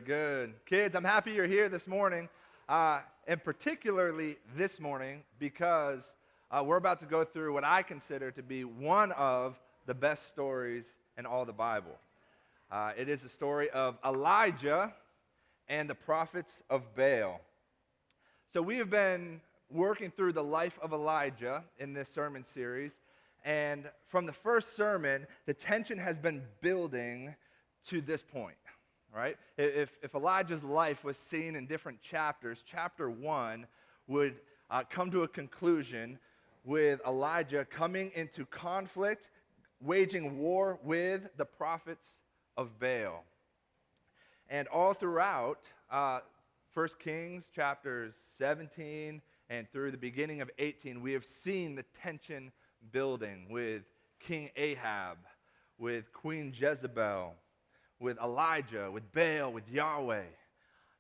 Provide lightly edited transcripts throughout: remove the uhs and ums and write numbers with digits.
good. Kids, I'm happy you're here this morning, and particularly this morning because we're about to go through what I consider to be one of the best stories in all the Bible. It is the story of Elijah and the Prophets of Baal. So we have been working through the life of Elijah in this sermon series, and from the first sermon, the tension has been building to this point. Right? If Elijah's life was seen in different chapters, chapter 1 would come to a conclusion with Elijah coming into conflict, waging war with the prophets of Baal. And all throughout 1 Kings chapters 17 and through the beginning of 18, we have seen the tension building with King Ahab, with Queen Jezebel, with Elijah, with Baal, with Yahweh.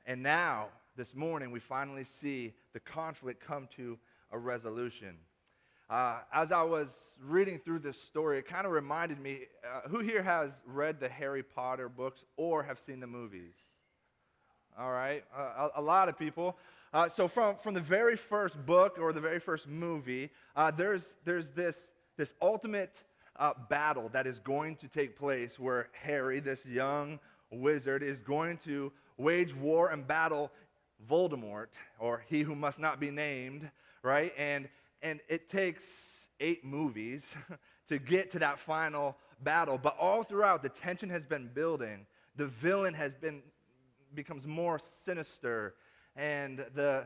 And now, this morning, we finally see the conflict come to a resolution. As I was reading through this story, it kind of reminded me, who here has read the Harry Potter books or have seen the movies? All right, a lot of people. So from the very first book or the very first movie, there's this ultimate battle that is going to take place where Harry, this young wizard, is going to wage war and battle Voldemort, or he who must not be named, right? And it takes 8 movies to get to that final battle. But all throughout, the tension has been building. The villain becomes more sinister, and the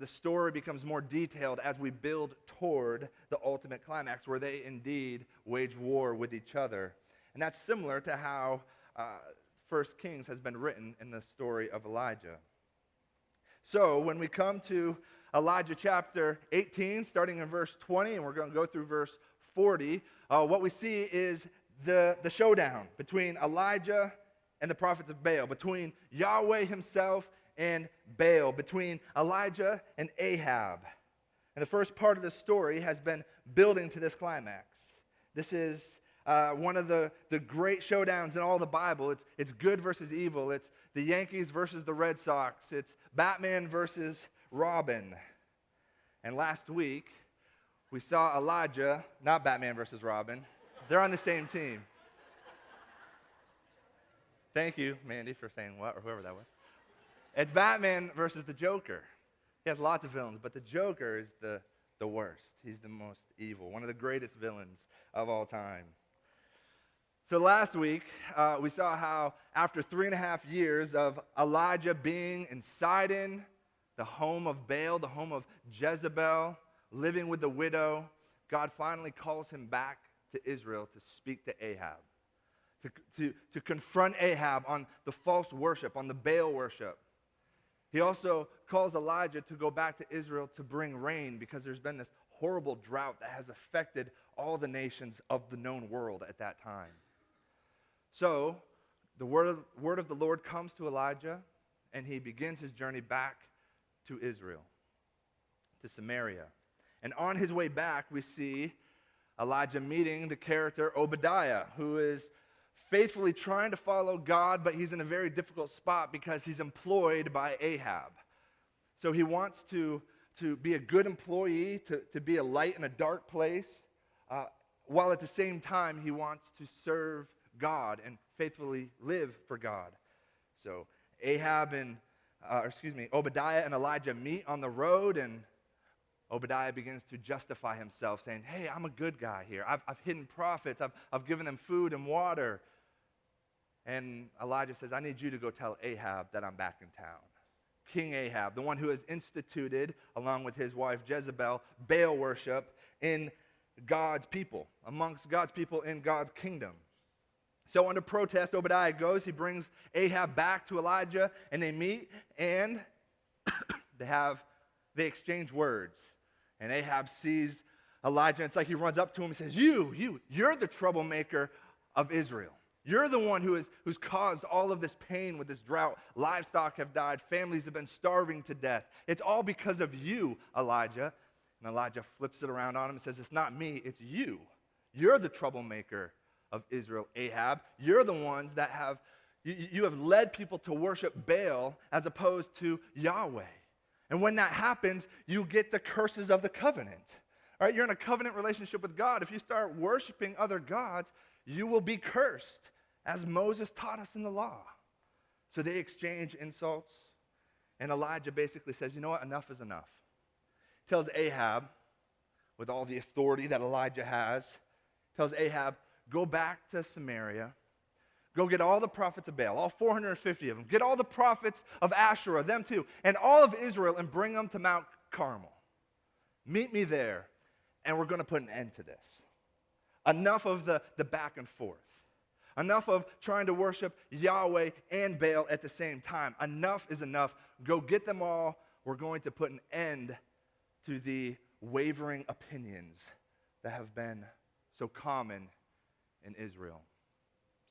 story becomes more detailed as we build toward the ultimate climax where they indeed wage war with each other. And that's similar to how 1 Kings has been written in the story of Elijah. So when we come to Elijah chapter 18, starting in verse 20, and we're going to go through verse 40, what we see is the showdown between Elijah and the prophets of Baal, between Yahweh himself and Baal, between Elijah and Ahab. And the first part of the story has been building to this climax. This is one of the great showdowns in all the Bible. It's good versus evil. It's the Yankees versus the Red Sox. It's Batman versus Robin. And last week, we saw Elijah, not Batman versus Robin. They're on the same team. Thank you, Mandy, for saying what, or whoever that was. It's Batman versus the Joker. He has lots of villains, but the Joker is the worst. He's the most evil, one of the greatest villains of all time. So last week, we saw how after 3.5 years of Elijah being in Sidon, the home of Baal, the home of Jezebel, living with the widow, God finally calls him back to Israel to speak to Ahab, to confront Ahab on the false worship, on the Baal worship. He also calls Elijah to go back to Israel to bring rain because there's been this horrible drought that has affected all the nations of the known world at that time. So the word of the Lord comes to Elijah, and he begins his journey back to Israel, to Samaria. And on his way back, we see Elijah meeting the character Obadiah, who is faithfully trying to follow God, but he's in a very difficult spot because he's employed by Ahab. So he wants to be a good employee, to be a light in a dark place, while at the same time he wants to serve God and faithfully live for God. So Obadiah and Elijah meet on the road, and Obadiah begins to justify himself, saying, hey, I'm a good guy here. I've hidden prophets. I've given them food and water. And Elijah says, I need you to go tell Ahab that I'm back in town. King Ahab, the one who has instituted, along with his wife Jezebel, Baal worship in God's people, amongst God's people in God's kingdom. So under protest, Obadiah goes. He brings Ahab back to Elijah, and they meet, and they exchange words. And Ahab sees Elijah, and it's like he runs up to him and says, you're the troublemaker of Israel. You're the one who's caused all of this pain with this drought. Livestock have died. Families have been starving to death. It's all because of you, Elijah. And Elijah flips it around on him and says, it's not me, it's you. You're the troublemaker of Israel, Ahab. You're the ones that have, You have led people to worship Baal as opposed to Yahweh. And when that happens, you get the curses of the covenant. All right, you're in a covenant relationship with God. If you start worshiping other gods, you will be cursed, as Moses taught us in the law. So they exchange insults, and Elijah basically says, you know what, enough is enough. Tells Ahab, with all the authority that Elijah has, tells Ahab, go back to Samaria, go get all the prophets of Baal, all 450 of them, get all the prophets of Asherah, them too, and all of Israel, and bring them to Mount Carmel. Meet me there, and we're going to put an end to this. Enough of the back and forth. Enough of trying to worship Yahweh and Baal at the same time. Enough is enough. Go get them all. We're going to put an end to the wavering opinions that have been so common in Israel.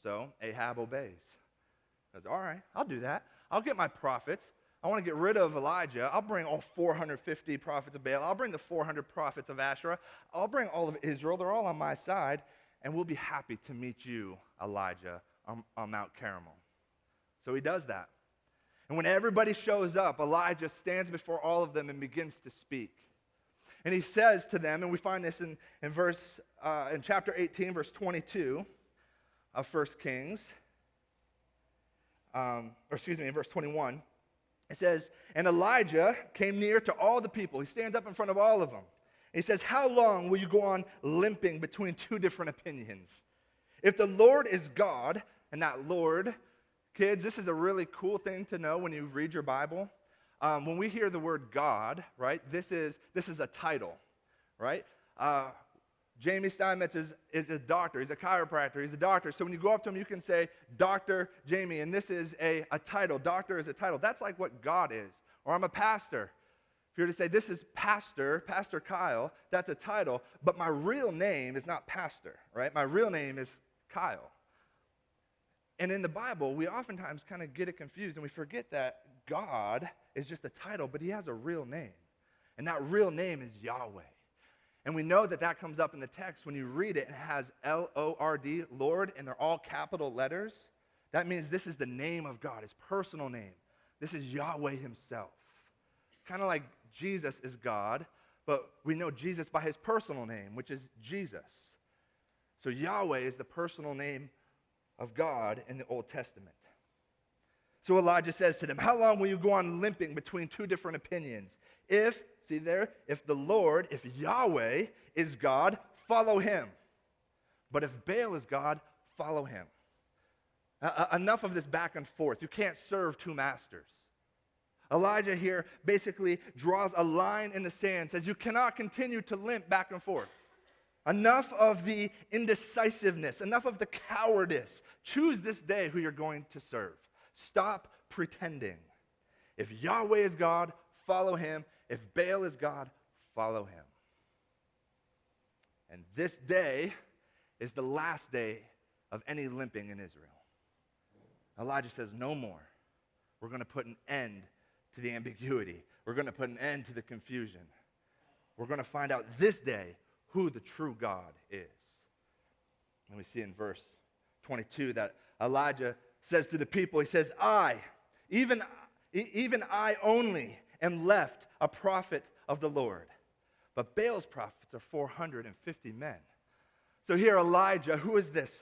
So Ahab obeys. He says, all right, I'll do that. I'll get my prophets. I want to get rid of Elijah. I'll bring all 450 prophets of Baal. I'll bring the 400 prophets of Asherah. I'll bring all of Israel. They're all on my side. And we'll be happy to meet you, Elijah, on Mount Carmel. So he does that. And when everybody shows up, Elijah stands before all of them and begins to speak. And he says to them, and we find this in chapter 18, verse 22 of 1 Kings, in verse 21, it says, and Elijah came near to all the people. He stands up in front of all of them. He says, how long will you go on limping between two different opinions? If the Lord is God, and that Lord, kids, this is a really cool thing to know when you read your Bible. When we hear the word God, right, this is a title, right? Jamie Steinmetz is a doctor. He's a chiropractor. He's a doctor. So when you go up to him, you can say, Dr. Jamie, and this is a title. Doctor is a title. That's like what God is. Or I'm a pastor. If you were to say, this is Pastor Kyle, that's a title, but my real name is not Pastor, right? My real name is Kyle. And in the Bible, we oftentimes kind of get it confused, and we forget that God is just a title, but he has a real name. And that real name is Yahweh. And we know that that comes up in the text when you read it, and it has L-O-R-D, Lord, and they're all capital letters. That means this is the name of God, his personal name. This is Yahweh himself. Kind of like Jesus is God, but we know Jesus by his personal name, which is Jesus. So Yahweh is the personal name of God in the Old Testament. So Elijah says to them, how long will you go on limping between two different opinions? If the Lord, if Yahweh is God, follow him. But if Baal is God, follow him. Enough of this back and forth. You can't serve two masters. Elijah here basically draws a line in the sand, says you cannot continue to limp back and forth. Enough of the indecisiveness, enough of the cowardice. Choose this day who you're going to serve. Stop pretending. If Yahweh is God, follow him. If Baal is God, follow him. And this day is the last day of any limping in Israel. Elijah says, no more. We're going to put an end to the ambiguity. We're going to put an end to the confusion. We're going to find out this day who the true God is. And we see in verse 22 that Elijah says to the people, he says, even I only am left a prophet of the Lord. But Baal's prophets are 450 men. So here Elijah, who is this?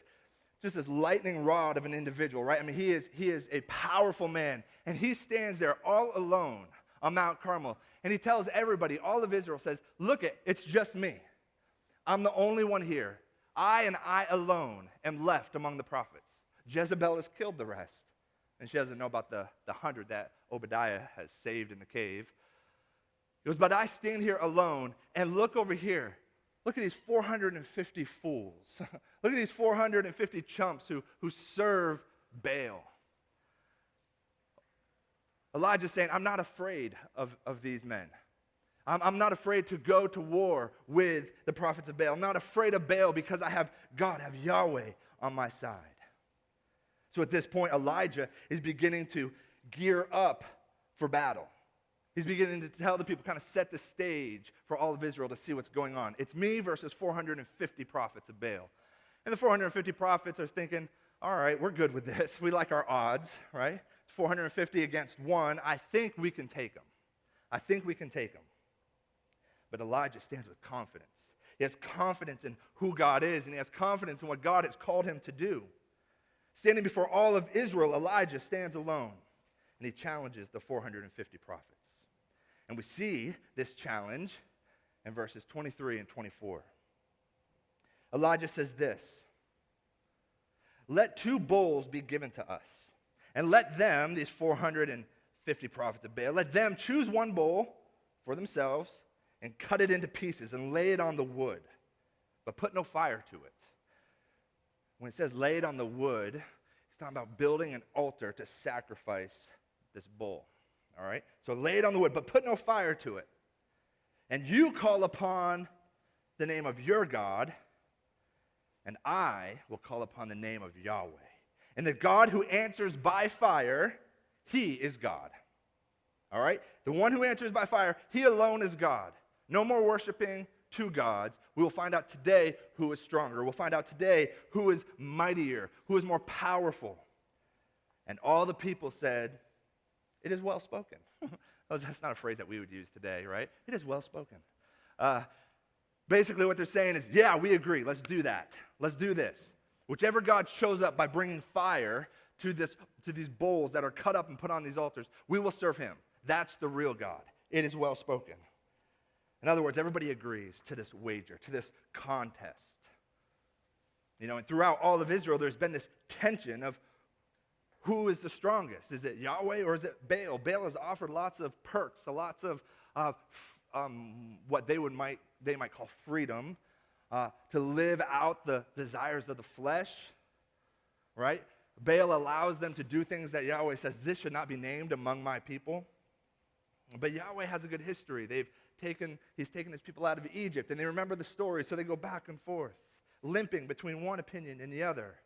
Just this lightning rod of an individual, right? I mean, he is a powerful man. And he stands there all alone on Mount Carmel. And he tells everybody, all of Israel says, look, it's just me. I'm the only one here. I and I alone am left among the prophets. Jezebel has killed the rest. And she doesn't know about the 100 that Obadiah has saved in the cave. He goes, but I stand here alone, and look over here. Look at these 450 fools. Look at these 450 chumps who serve Baal. Elijah's saying, I'm not afraid of these men. I'm not afraid to go to war with the prophets of Baal. I'm not afraid of Baal because I have God, I have Yahweh on my side. So at this point, Elijah is beginning to gear up for battle. He's beginning to tell the people, kind of set the stage for all of Israel to see what's going on. It's me versus 450 prophets of Baal. And the 450 prophets are thinking, all right, we're good with this. We like our odds, right? It's 450 against 1. I think we can take them. I think we can take them. But Elijah stands with confidence. He has confidence in who God is, and he has confidence in what God has called him to do. Standing before all of Israel, Elijah stands alone, and he challenges the 450 prophets. And we see this challenge in verses 23 and 24. Elijah says this, "Let 2 bulls be given to us, and let them," these 450 prophets of Baal, "let them choose 1 bull for themselves and cut it into pieces and lay it on the wood, but put no fire to it." When it says lay it on the wood, it's talking about building an altar to sacrifice this bull. All right? So lay it on the wood, but put no fire to it. "And you call upon the name of your God, and I will call upon the name of Yahweh. And the God who answers by fire, he is God." All right? The one who answers by fire, he alone is God. No more worshiping 2 gods. We will find out today who is stronger. We'll find out today who is mightier, who is more powerful. And all the people said, "It is well spoken." That's not a phrase that we would use today, right? It is well spoken. Basically what they're saying is, yeah, we agree. Let's do that. Let's do this. Whichever God shows up by bringing fire to these bowls that are cut up and put on these altars, we will serve him. That's the real God. It is well spoken. In other words, everybody agrees to this wager, to this contest. And throughout all of Israel, there's been this tension of who is the strongest. Is it Yahweh or is it Baal? Baal has offered lots of perks, lots of what they might call freedom, to live out the desires of the flesh, right? Baal allows them to do things that Yahweh says, "This should not be named among my people." But Yahweh has a good history. He's taken his people out of Egypt, and they remember the story, so they go back and forth, limping between one opinion and the other.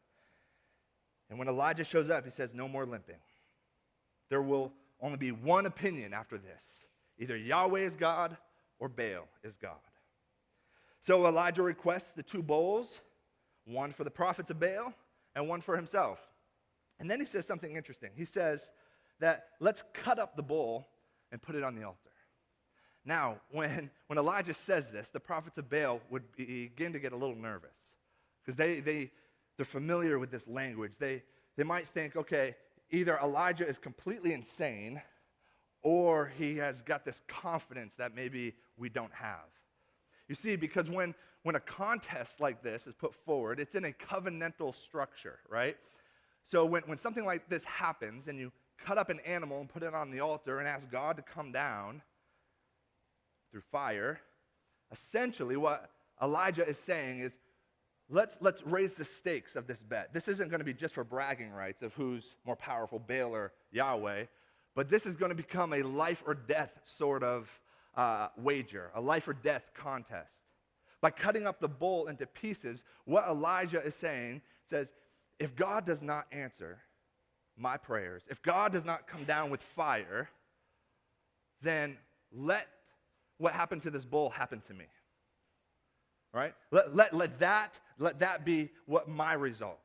And when Elijah shows up, he says, "No more limping. There will only be one opinion after this. Either Yahweh is God or Baal is God." So Elijah requests the 2 bowls, one for the prophets of Baal and one for himself. And then he says something interesting. He says that let's cut up the bull and put it on the altar. Now, when Elijah says this, the prophets of Baal would begin to get a little nervous because they're familiar with this language. They might think, okay, either Elijah is completely insane or he has got this confidence that maybe we don't have. You see, because when a contest like this is put forward, it's in a covenantal structure, right? So when something like this happens and you cut up an animal and put it on the altar and ask God to come down through fire, essentially what Elijah is saying is, let's raise the stakes of this bet. This isn't going to be just for bragging rights of who's more powerful, Baal or Yahweh, but this is going to become a life or death sort of wager, a life or death contest. By cutting up the bull into pieces, what Elijah is saying says, if God does not answer my prayers, if God does not come down with fire, then let what happened to this bull happen to me. Right? Let that be what my result.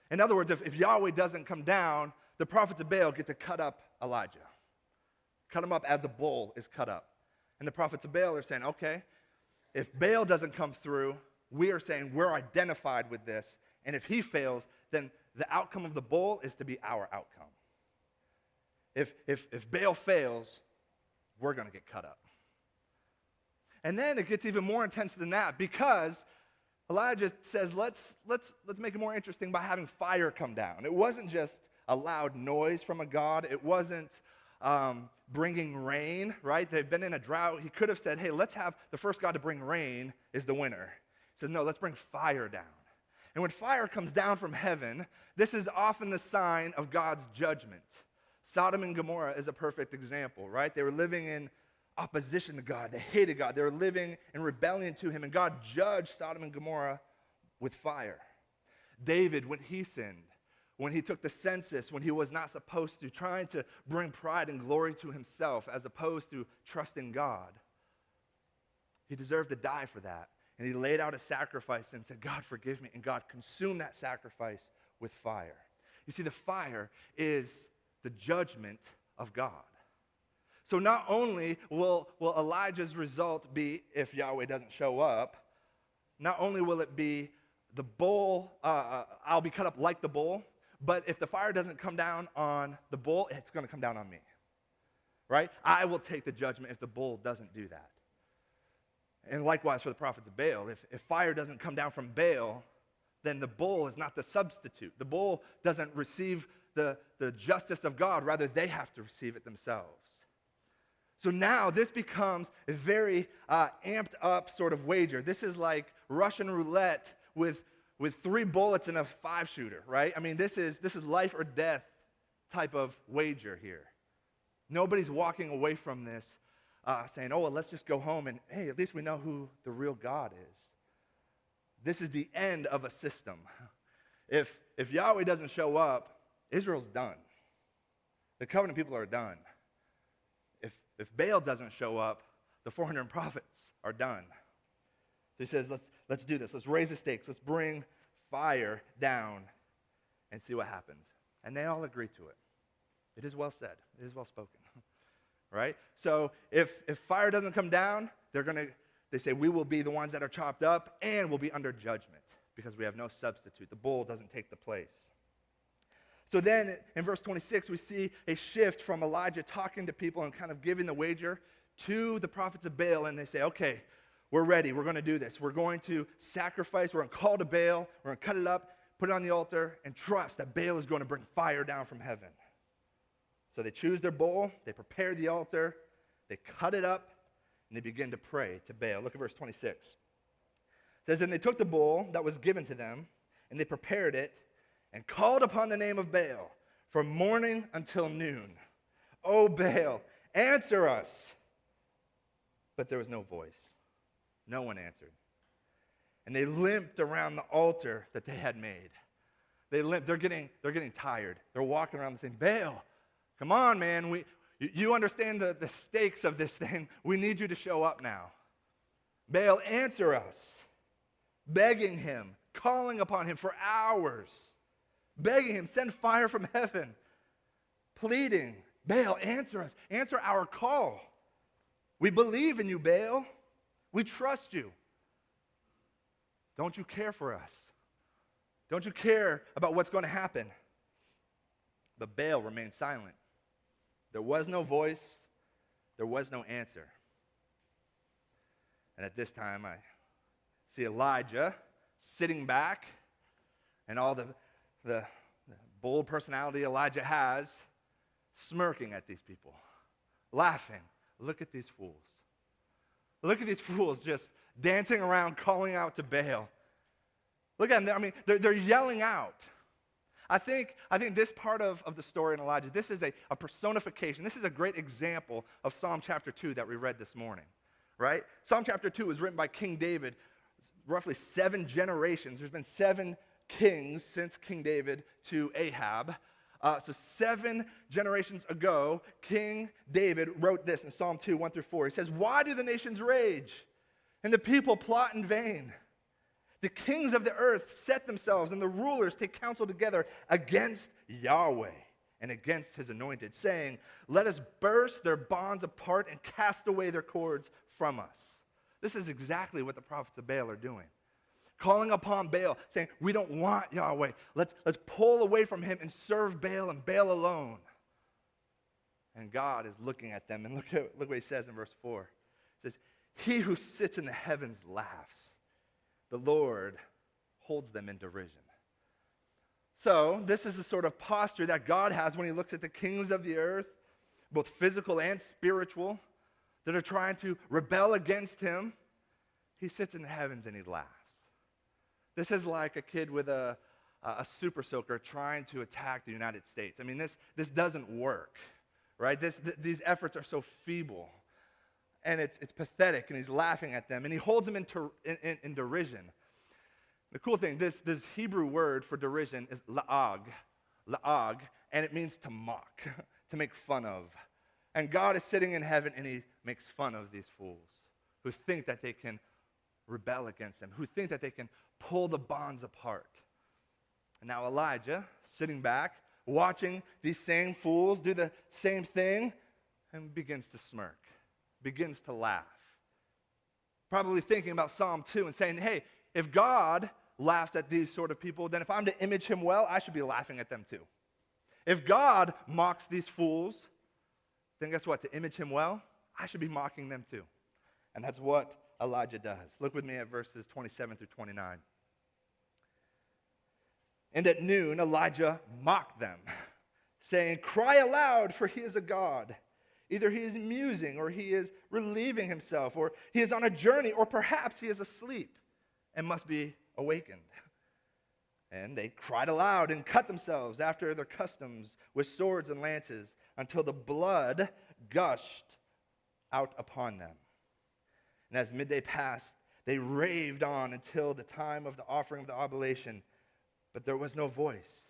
In other words, if Yahweh doesn't come down, the prophets of Baal get to cut up Elijah. Cut him up as the bull is cut up. And the prophets of Baal are saying, okay, if Baal doesn't come through, we are saying we're identified with this, and if he fails, then the outcome of the bull is to be our outcome. If Baal fails, we're going to get cut up. And then it gets even more intense than that, because Elijah says, let's make it more interesting by having fire come down. It wasn't just a loud noise from a god. It wasn't bringing rain, right? They've been in a drought. He could have said, hey, let's have the first god to bring rain is the winner. He says, no, let's bring fire down. And when fire comes down from heaven, this is often the sign of God's judgment. Sodom and Gomorrah is a perfect example, right? They were living in opposition to God. They hated God. They were living in rebellion to him, and God judged Sodom and Gomorrah with fire. David, when he sinned, when he took the census, when he was not supposed to, trying to bring pride and glory to himself as opposed to trusting God, he deserved to die for that. And he laid out a sacrifice and said, God, forgive me. And God consumed that sacrifice with fire. You see, the fire is the judgment of God. So not only will Elijah's result be, if Yahweh doesn't show up, not only will it be the bull, I'll be cut up like the bull, but if the fire doesn't come down on the bull, it's going to come down on me. Right? I will take the judgment if the bull doesn't do that. And likewise for the prophets of Baal, if fire doesn't come down from Baal, then the bull is not the substitute. The bull doesn't receive the justice of God. Rather, they have to receive it themselves. So now this becomes a very amped up sort of wager. This is like Russian roulette with 3 bullets and a 5-shooter, right? I mean, this is life or death type of wager here. Nobody's walking away from this saying, oh, well, let's just go home and, hey, at least we know who the real God is. This is the end of a system. If Yahweh doesn't show up, Israel's done. The covenant people are done. If Baal doesn't show up, the 400 prophets are done. So he says, let's do this. Let's raise the stakes. Let's bring fire down and see what happens. And they all agree to it. It is well said. It is well spoken. Right? So if fire doesn't come down, they say we will be the ones that are chopped up and we'll be under judgment because we have no substitute. The bull doesn't take the place. So then in verse 26, we see a shift from Elijah talking to people and kind of giving the wager to the prophets of Baal, and they say, okay, we're ready. We're going to do this. We're going to sacrifice. We're going to call to Baal. We're going to cut it up, put it on the altar, and trust that Baal is going to bring fire down from heaven. So they choose their bull. They prepare the altar. They cut it up, and they begin to pray to Baal. Look at verse 26. It says, and they took the bull that was given to them, and they prepared it, and called upon the name of Baal from morning until noon. O Baal, answer us. But there was no voice. No one answered. And they limped around the altar that they had made. They limped. They're getting tired. They're walking around saying, Baal, come on, man. You understand the stakes of this thing. We need you to show up now. Baal, answer us. Begging him, calling upon him for hours. Begging him, send fire from heaven. Pleading, Baal, answer us. Answer our call. We believe in you, Baal. We trust you. Don't you care for us? Don't you care about what's going to happen? But Baal remained silent. There was no voice. There was no answer. And at this time, I see Elijah sitting back, and all the bold personality Elijah has, smirking at these people, laughing. Look at these fools. Look at these fools just dancing around, calling out to Baal. Look at them. I mean, they're yelling out. I think this part of the story in Elijah, this is a personification. This is a great example of Psalm chapter 2 that we read this morning, right? Psalm chapter 2 was written by King David, roughly 7 generations. There's been 7 kings since King David to Ahab. So 7 generations ago, King David wrote this in Psalm 2, 1 through 4. He says, why do the nations rage and the people plot in vain? The kings of the earth set themselves and the rulers take counsel together against Yahweh and against his anointed, saying, let us burst their bonds apart and cast away their cords from us. This is exactly what the prophets of Baal are doing. Calling upon Baal, saying, we don't want Yahweh. Let's pull away from him and serve Baal and Baal alone. And God is looking at them, and look what he says in verse 4. He says, he who sits in the heavens laughs. The Lord holds them in derision. So this is the sort of posture that God has when he looks at the kings of the earth, both physical and spiritual, that are trying to rebel against him. He sits in the heavens and he laughs. This is like a kid with a super soaker trying to attack the United States. I mean, this doesn't work, right? These efforts are so feeble, and it's pathetic, and he's laughing at them, and he holds them in derision. The cool thing, this Hebrew word for derision is la'ag, and it means to mock, to make fun of. And God is sitting in heaven, and he makes fun of these fools who think that they can rebel against him, who think that they can pull the bonds apart. And now Elijah, sitting back, watching these same fools do the same thing, and begins to smirk, begins to laugh. Probably thinking about Psalm 2 and saying, hey, if God laughs at these sort of people, then if I'm to image him well, I should be laughing at them too. If God mocks these fools, then guess what? To image him well, I should be mocking them too. And that's what Elijah does. Look with me at verses 27 through 29. And at noon, Elijah mocked them, saying, cry aloud, for he is a god. Either he is musing, or he is relieving himself, or he is on a journey, or perhaps he is asleep and must be awakened. And they cried aloud and cut themselves after their customs with swords and lances until the blood gushed out upon them. And as midday passed, they raved on until the time of the offering of the oblation, but there was no voice.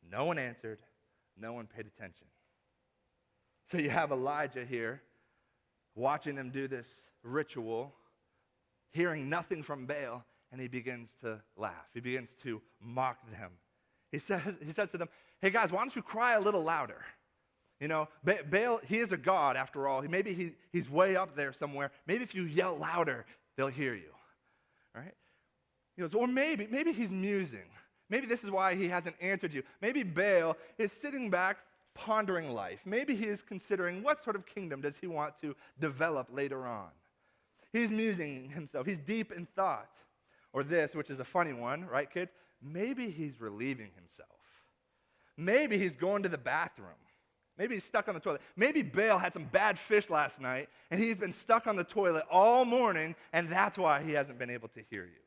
No one answered. No one paid attention. So you have Elijah here watching them do this ritual, hearing nothing from Baal, and he begins to laugh. He begins to mock them. He says to them, hey guys, why don't you cry a little louder? You know, Baal, he is a god after all. Maybe he's way up there somewhere. Maybe if you yell louder, they'll hear you. All right? He goes, or maybe he's musing. Maybe this is why he hasn't answered you. Maybe Baal is sitting back pondering life. Maybe he is considering what sort of kingdom does he want to develop later on. He's musing himself. He's deep in thought. Or this, which is a funny one, right, kids? Maybe he's relieving himself. Maybe he's going to the bathroom. Maybe he's stuck on the toilet. Maybe Baal had some bad fish last night, and he's been stuck on the toilet all morning, and that's why he hasn't been able to hear you.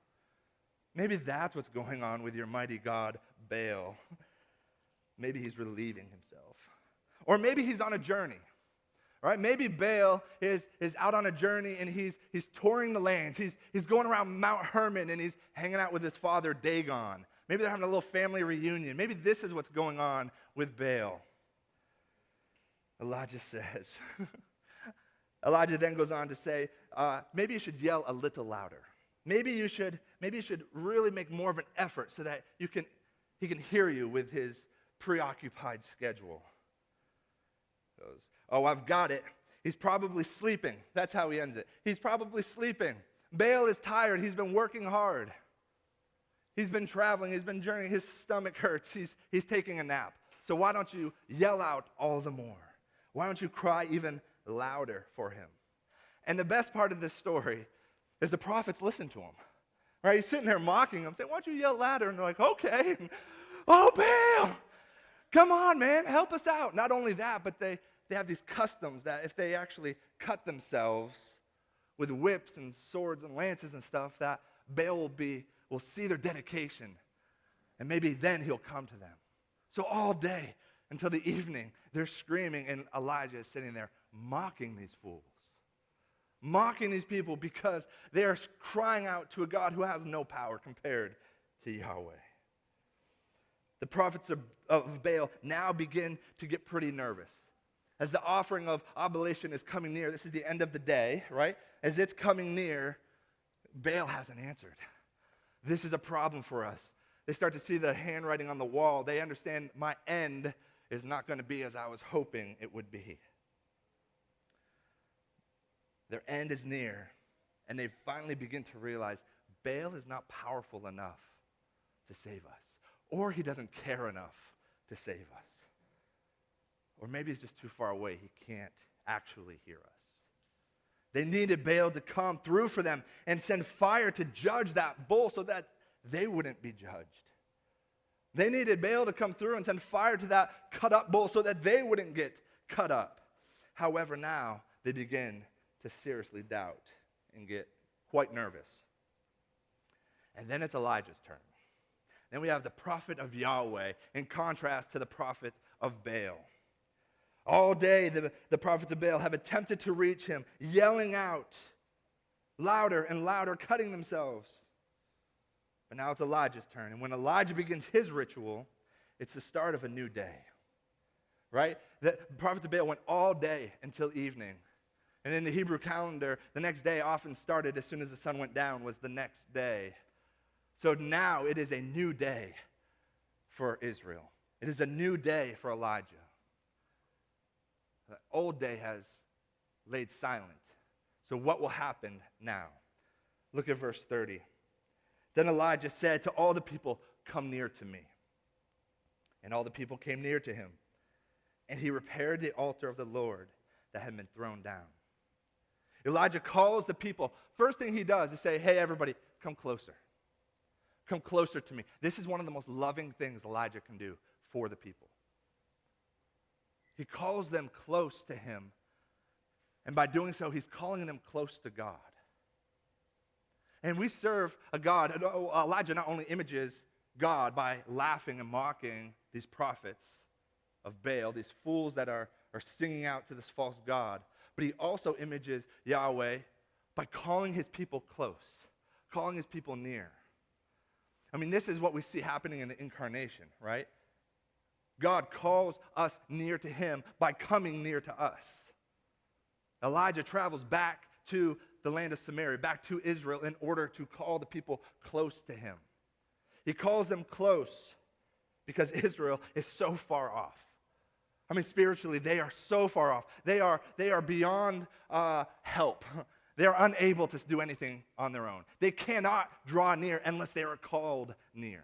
Maybe that's what's going on with your mighty God, Baal. Maybe he's relieving himself. Or maybe he's on a journey. Right? Maybe Baal is out on a journey and he's touring the lands. He's going around Mount Hermon and he's hanging out with his father Dagon. Maybe they're having a little family reunion. Maybe this is what's going on with Baal. Elijah says. Elijah then goes on to say, maybe you should yell a little louder. Maybe you should really make more of an effort so that he can hear you with his preoccupied schedule. He goes, oh, I've got it. He's probably sleeping. That's how he ends it. He's probably sleeping. Baal is tired. He's been working hard. He's been traveling. He's been journeying. His stomach hurts. He's taking a nap. So why don't you yell out all the more? Why don't you cry even louder for him? And the best part of this story is the prophets listen to him. Right? He's sitting there mocking them, saying, why don't you yell louder? And they're like, okay. Oh, Baal, come on, man, help us out. Not only that, but they have these customs that if they actually cut themselves with whips and swords and lances and stuff, that Baal will see their dedication, and maybe then he'll come to them. So all day until the evening, they're screaming, and Elijah is sitting there mocking these fools, mocking these people because they are crying out to a God who has no power compared to Yahweh. The prophets of Baal now begin to get pretty nervous. As the offering of oblation is coming near, this is the end of the day, right? As it's coming near, Baal hasn't answered. This is a problem for us. They start to see the handwriting on the wall. They understand my end is not going to be as I was hoping it would be. Their end is near, and they finally begin to realize Baal is not powerful enough to save us, or he doesn't care enough to save us. Or maybe he's just too far away. He can't actually hear us. They needed Baal to come through for them and send fire to judge that bull so that they wouldn't be judged. They needed Baal to come through and send fire to that cut up bull so that they wouldn't get cut up. However, now they begin to seriously doubt and get quite nervous. And then it's Elijah's turn. Then we have the prophet of Yahweh in contrast to the prophet of Baal. All day, the prophets of Baal have attempted to reach him, yelling out louder and louder, cutting themselves. But now it's Elijah's turn. And when Elijah begins his ritual, it's the start of a new day. Right? The prophets of Baal went all day until evening. And in the Hebrew calendar, the next day often started as soon as the sun went down, was the next day. So now it is a new day. for Israel. It is a new day for Elijah. The old day has laid silent. So what will happen now? Look at verse 30. Then Elijah said to all the people, "Come near to me." And all the people came near to him. And he repaired the altar of the Lord that had been thrown down. Elijah calls the people. First thing he does is say, "Hey, everybody, come closer. Come closer to me." This is one of the most loving things Elijah can do for the people. He calls them close to him. And by doing so, he's calling them close to God. And we serve a God. Elijah not only images God by laughing and mocking these prophets of Baal, these fools that are singing out to this false god, but he also images Yahweh by calling his people close, calling his people near. I mean, this is what we see happening in the incarnation, right? God calls us near to him by coming near to us. Elijah travels back to the land of Samaria, back to Israel, in order to call the people close to him. He calls them close because Israel is so far off. I mean, spiritually, they are so far off. They are beyond help. They are unable to do anything on their own. They cannot draw near unless they are called near.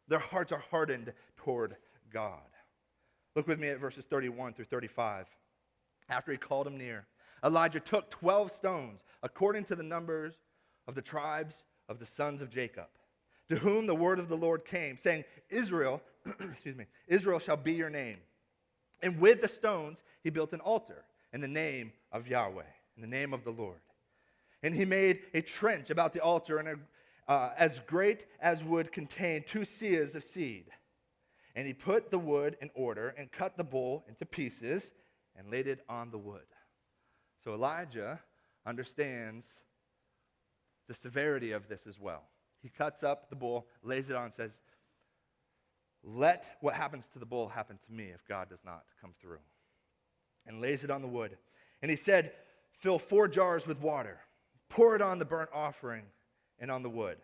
Their hearts are hardened toward God. Look with me at verses 31 through 35. After he called him near, Elijah took 12 stones, according to the numbers of the tribes of the sons of Jacob, to whom the word of the Lord came, saying, Israel, Israel shall be your name. And with the stones he built an altar in the name of Yahweh, in the name of the Lord. And he made a trench about the altar, and as great as would contain 2 seahs of seed. And he put the wood in order and cut the bull into pieces and laid it on the wood. So Elijah understands the severity of this as well. He cuts up the bull, lays it on, and says, let what happens to the bull happen to me if God does not come through. And lays it on the wood. And he said, fill 4 jars with water. Pour it on the burnt offering and on the wood.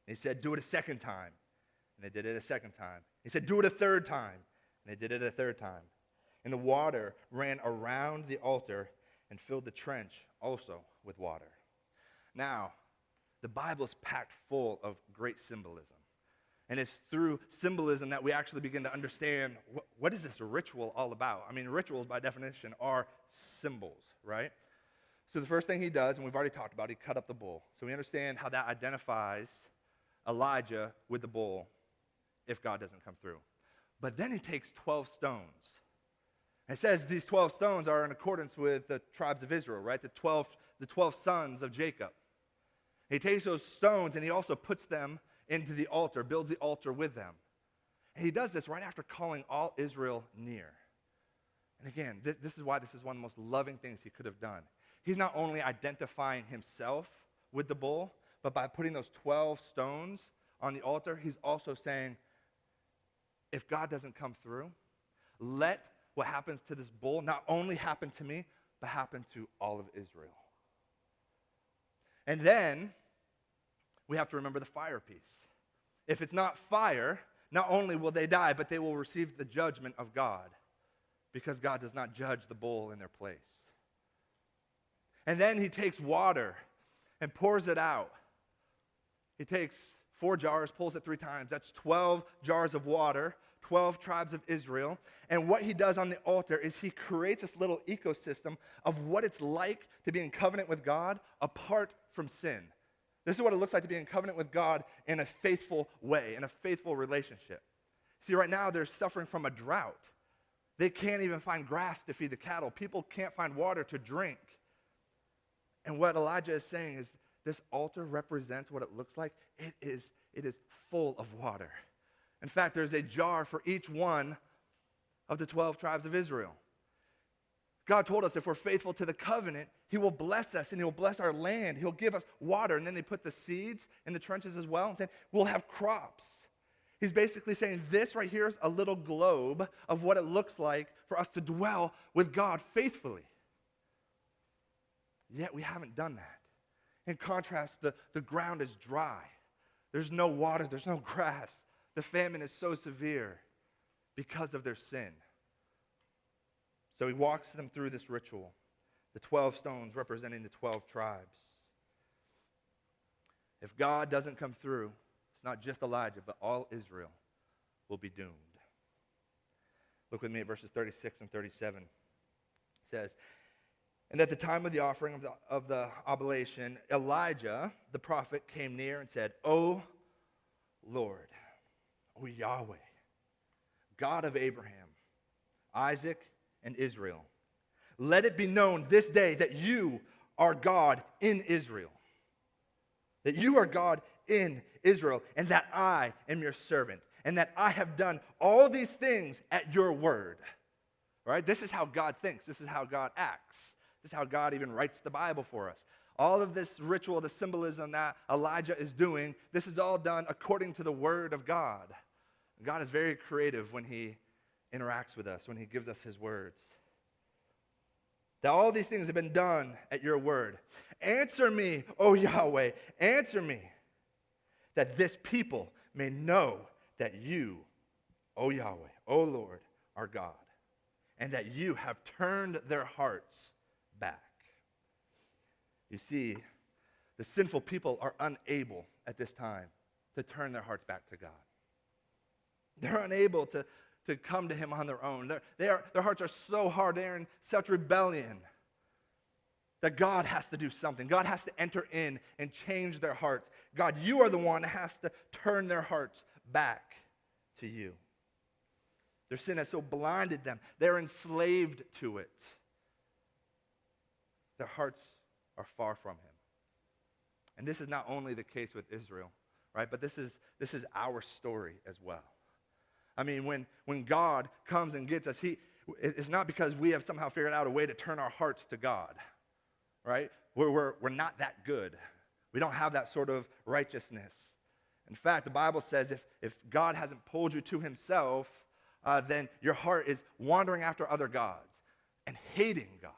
And he said, do it a second time. And they did it a second time. He said, do it a third time. And they did it a third time. And the water ran around the altar and filled the trench also with water. Now, the Bible is packed full of great symbolism. And it's through symbolism that we actually begin to understand what is this ritual all about. I mean, rituals by definition are symbols, right? So the first thing he does, and we've already talked about, he cut up the bull. So we understand how that identifies Elijah with the bull if God doesn't come through. But then he takes 12 stones. And it says these 12 stones are in accordance with the tribes of Israel, right? The 12 sons of Jacob. He takes those stones and he also puts them into the altar, builds the altar with them. And he does this right after calling all Israel near. And again, this is why this is one of the most loving things he could have done. He's not only identifying himself with the bull, but by putting those 12 stones on the altar, he's also saying, if God doesn't come through, let what happens to this bull not only happen to me, but happen to all of Israel. And then we have to remember the fire piece. If it's not fire, not only will they die, but they will receive the judgment of God, because God does not judge the bull in their place. And then he takes water and pours it out. He takes 4 jars, pulls it 3 times. That's 12 jars of water, 12 tribes of Israel. And what he does on the altar is he creates this little ecosystem of what it's like to be in covenant with God apart from sin. This is what it looks like to be in covenant with God in a faithful way, in a faithful relationship. See, right now they're suffering from a drought. They can't even find grass to feed the cattle. People can't find water to drink. And what Elijah is saying is this altar represents what it looks like. It is full of water. In fact, there's a jar for each one of the 12 tribes of Israel. God told us if we're faithful to the covenant, he will bless us and he'll bless our land. He'll give us water. And then they put the seeds in the trenches as well and said, we'll have crops. He's basically saying this right here is a little globe of what it looks like for us to dwell with God faithfully. Yet we haven't done that. In contrast, the ground is dry. There's no water. There's no grass. The famine is so severe because of their sin. So he walks them through this ritual, the 12 stones representing the 12 tribes. If God doesn't come through, it's not just Elijah, but all Israel will be doomed. Look with me at verses 36 and 37. It says, "And at the time of the offering of the oblation, Elijah, the prophet, came near and said, O Lord, O Yahweh, God of Abraham, Isaac, and Israel, let it be known this day that you are God in Israel. That you are God in Israel, and that I am your servant, and that I have done all these things at your word." Right? This is how God thinks. This is how God acts. This is how God even writes the Bible for us. All of this ritual, the symbolism that Elijah is doing, this is all done according to the word of God. God is very creative when he interacts with us, when he gives us his words. That all these things have been done at your word. Answer me, O Yahweh, answer me, that this people may know that you, O Yahweh, O Lord, are God, and that you have turned their hearts back. You see, the sinful people are unable at this time to turn their hearts back to God. They're unable to come to him on their own. Their hearts are so hard. They're in such rebellion that God has to do something. God has to enter in and change their hearts. God, you are the one that has to turn their hearts back to you. Their sin has so blinded them. They're enslaved to it. Their hearts are far from him. And this is not only the case with Israel, right? But this is our story as well. I mean, when God comes and gets us, it's not because we have somehow figured out a way to turn our hearts to God, right? We're not that good. We don't have that sort of righteousness. In fact, the Bible says if God hasn't pulled you to himself, then your heart is wandering after other gods and hating God.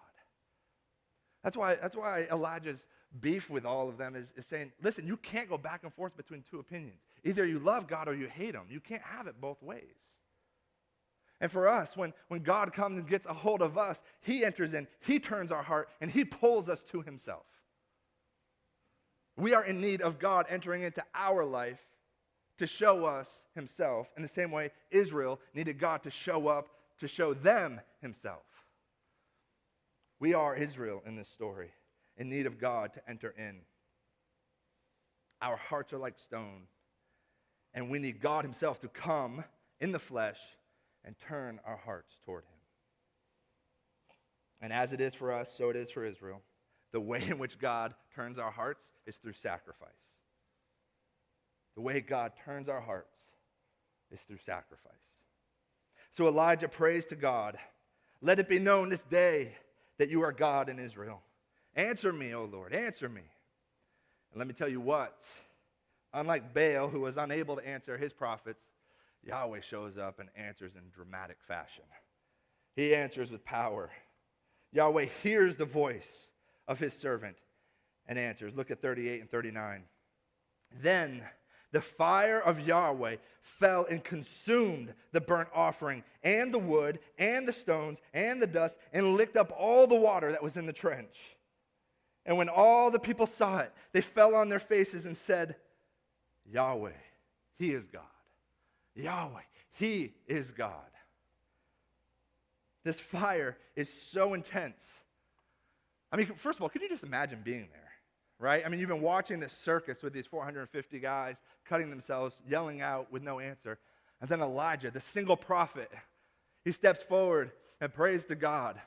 That's why Elijah's beef with all of them is saying, listen, you can't go back and forth between two opinions. Either you love God or you hate him. You can't have it both ways. And for us, when God comes and gets a hold of us, he enters in, he turns our heart, and he pulls us to himself. We are in need of God entering into our life to show us himself in the same way Israel needed God to show up, to show them himself. We are Israel in this story, in need of God to enter in. Our hearts are like stone, and we need God himself to come in the flesh and turn our hearts toward him. And as it is for us, so it is for Israel. The way in which God turns our hearts is through sacrifice. The way God turns our hearts is through sacrifice. So Elijah prays to God, "Let it be known this day that you are God in Israel. Answer me, O Lord, answer me." And let me tell you what, unlike Baal, who was unable to answer his prophets, Yahweh shows up and answers in dramatic fashion. He answers with power. Yahweh hears the voice of his servant and answers. Look at 38 and 39. Then the fire of Yahweh fell and consumed the burnt offering and the wood and the stones and the dust and licked up all the water that was in the trench. And when all the people saw it, they fell on their faces and said, "Yahweh, he is God. Yahweh, he is God." This fire is so intense. I mean, first of all, could you just imagine being there, right? I mean, you've been watching this circus with these 450 guys cutting themselves, yelling out with no answer. And then Elijah, the single prophet, he steps forward and prays to God.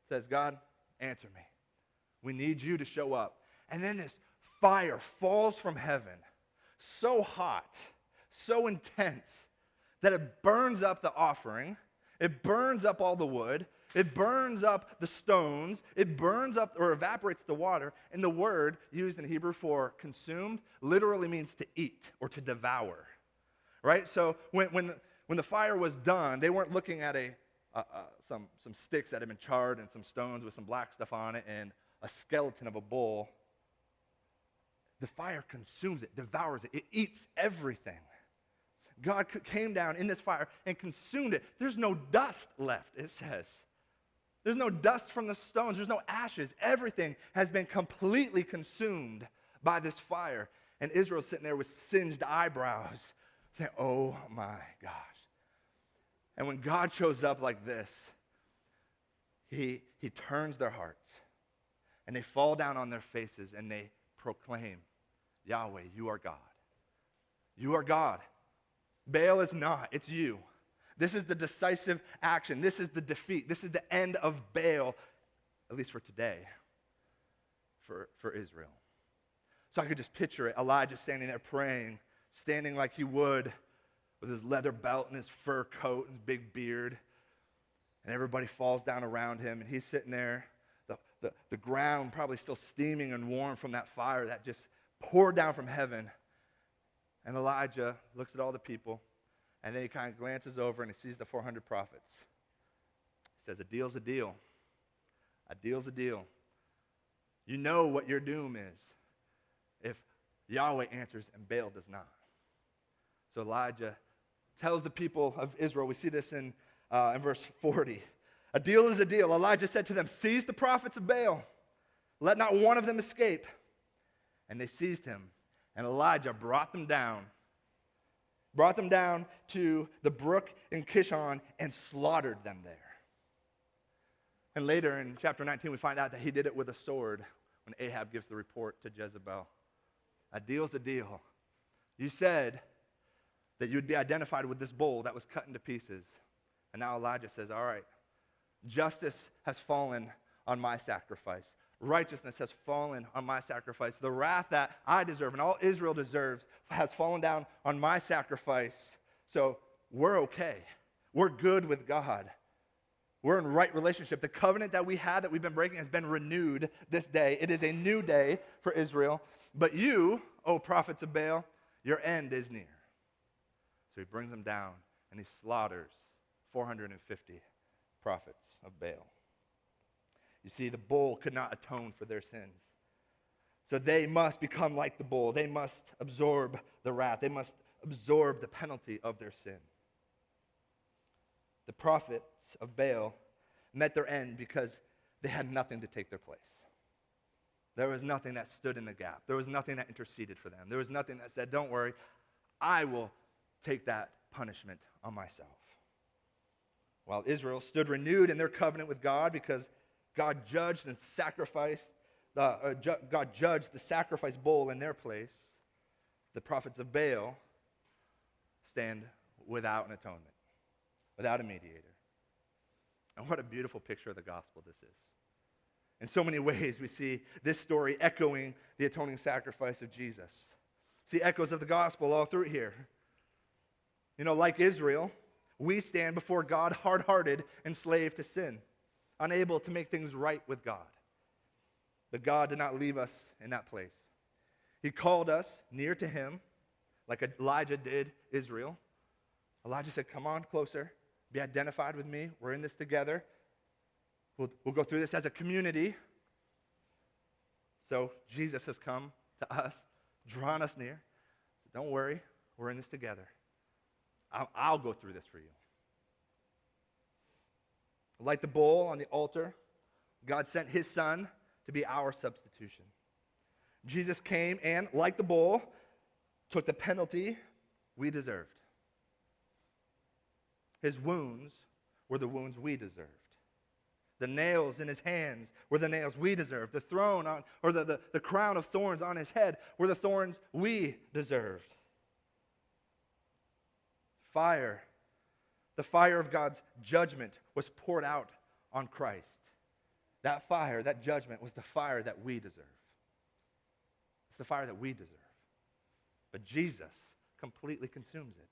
Says, "God, answer me. We need you to show up." And then this fire falls from heaven, so hot, so intense, that it burns up the offering, it burns up all the wood, it burns up the stones, it burns up or evaporates the water, and the word used in Hebrew for consumed literally means to eat or to devour, right? So when the fire was done, they weren't looking at some sticks that had been charred and some stones with some black stuff on it and a skeleton of a bull. The fire consumes it, devours it, it eats everything. God came down in this fire and consumed it. There's no dust left, it says. There's no dust from the stones. There's no ashes. Everything has been completely consumed by this fire. And Israel's sitting there with singed eyebrows, saying, oh my gosh. And when God shows up like this, he turns their hearts. And they fall down on their faces and they proclaim, Yahweh, you are God. You are God. Baal is not. It's you. This is the decisive action. This is the defeat. This is the end of Baal, at least for today, for Israel. So I could just picture it. Elijah standing there praying, standing like he would with his leather belt and his fur coat and his big beard. And everybody falls down around him, and he's sitting there, the ground probably still steaming and warm from that fire that just poured down from heaven. And Elijah looks at all the people, and then he kind of glances over and he sees the 400 prophets. He says, a deal's a deal. A deal's a deal. You know what your doom is if Yahweh answers and Baal does not. So Elijah tells the people of Israel, we see this in verse 40, a deal is a deal. Elijah said to them, seize the prophets of Baal. Let not one of them escape. And they seized him. And Elijah brought them down to the brook in Kishon and slaughtered them there. And later in chapter 19, we find out that he did it with a sword when Ahab gives the report to Jezebel. A deal's a deal. You said that you would be identified with this bull that was cut into pieces. And now Elijah says, all right, justice has fallen on my sacrifice. Righteousness has fallen on my sacrifice. The wrath that I deserve and all Israel deserves has fallen down on my sacrifice. So we're okay. We're good with God. We're in right relationship. The covenant that we had that we've been breaking has been renewed this day. It is a new day for Israel. But you, O prophets of Baal, your end is near. So he brings them down and he slaughters 450 prophets of Baal. You see, the bull could not atone for their sins. So they must become like the bull. They must absorb the wrath. They must absorb the penalty of their sin. The prophets of Baal met their end because they had nothing to take their place. There was nothing that stood in the gap. There was nothing that interceded for them. There was nothing that said, don't worry, I will take that punishment on myself. While Israel stood renewed in their covenant with God because God judged and sacrificed, God judged the sacrifice bull in their place, the prophets of Baal stand without an atonement, without a mediator. And what a beautiful picture of the gospel this is. In so many ways, we see this story echoing the atoning sacrifice of Jesus. See echoes of the gospel all through here. You know, like Israel, we stand before God hard-hearted, enslaved to sin, unable to make things right with God. But God did not leave us in that place. He called us near to him, like Elijah did Israel. Elijah said, come on closer, be identified with me. We're in this together. We'll go through this as a community. So Jesus has come to us, drawn us near. So don't worry, we're in this together. I'll go through this for you. Like the bull on the altar, God sent his son to be our substitution. Jesus came and, like the bull, took the penalty we deserved. His wounds were the wounds we deserved. The nails in his hands were the nails we deserved. The crown of thorns on his head were the thorns we deserved. Fire, the fire of God's judgment was poured out on Christ. That fire, that judgment was the fire that we deserve. It's the fire that we deserve. But Jesus completely consumes it.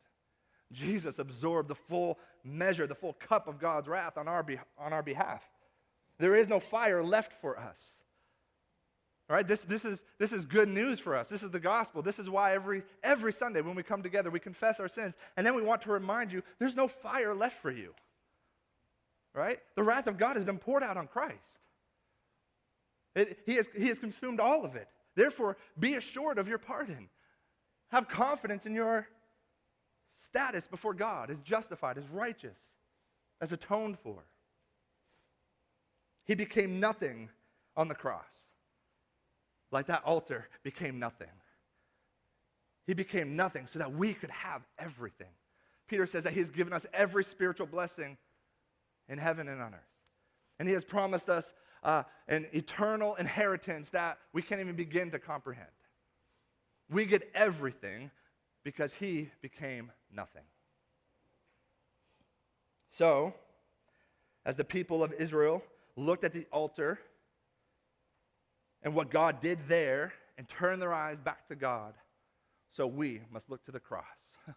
Jesus absorbed the full measure, the full cup of God's wrath on our behalf. There is no fire left for us. All right, this is good news for us. This is the gospel. This is why every Sunday when we come together, we confess our sins, and then we want to remind you there's no fire left for you. Right? The wrath of God has been poured out on Christ. He has consumed all of it. Therefore, be assured of your pardon. Have confidence in your status before God is justified, is righteous, as atoned for. He became nothing on the cross. Like that altar became nothing. He became nothing so that we could have everything. Peter says that he has given us every spiritual blessing in heaven and on earth. And he has promised us an eternal inheritance that we can't even begin to comprehend. We get everything because he became nothing. So, as the people of Israel looked at the altar and what God did there and turned their eyes back to God, so we must look to the cross and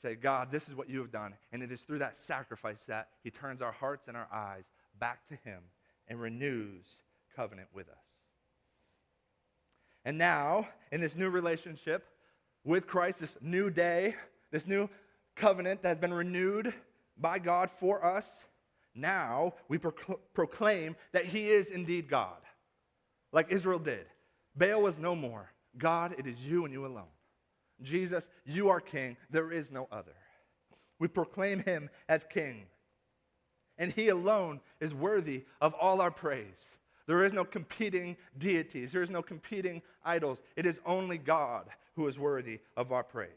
say, God, this is what you have done. And it is through that sacrifice that he turns our hearts and our eyes back to him and renews covenant with us. And now, in this new relationship with Christ, this new day, this new covenant that has been renewed by God for us, now we proclaim that he is indeed God, like Israel did. Baal was no more. God, it is you and you alone. Jesus, you are king. There is no other. We proclaim him as king. And he alone is worthy of all our praise. There is no competing deities. There is no competing idols. It is only God who is worthy of our praise.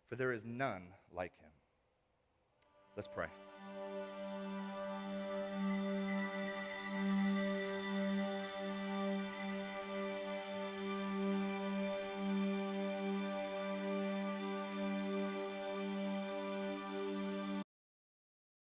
For there is none like him. Let's pray.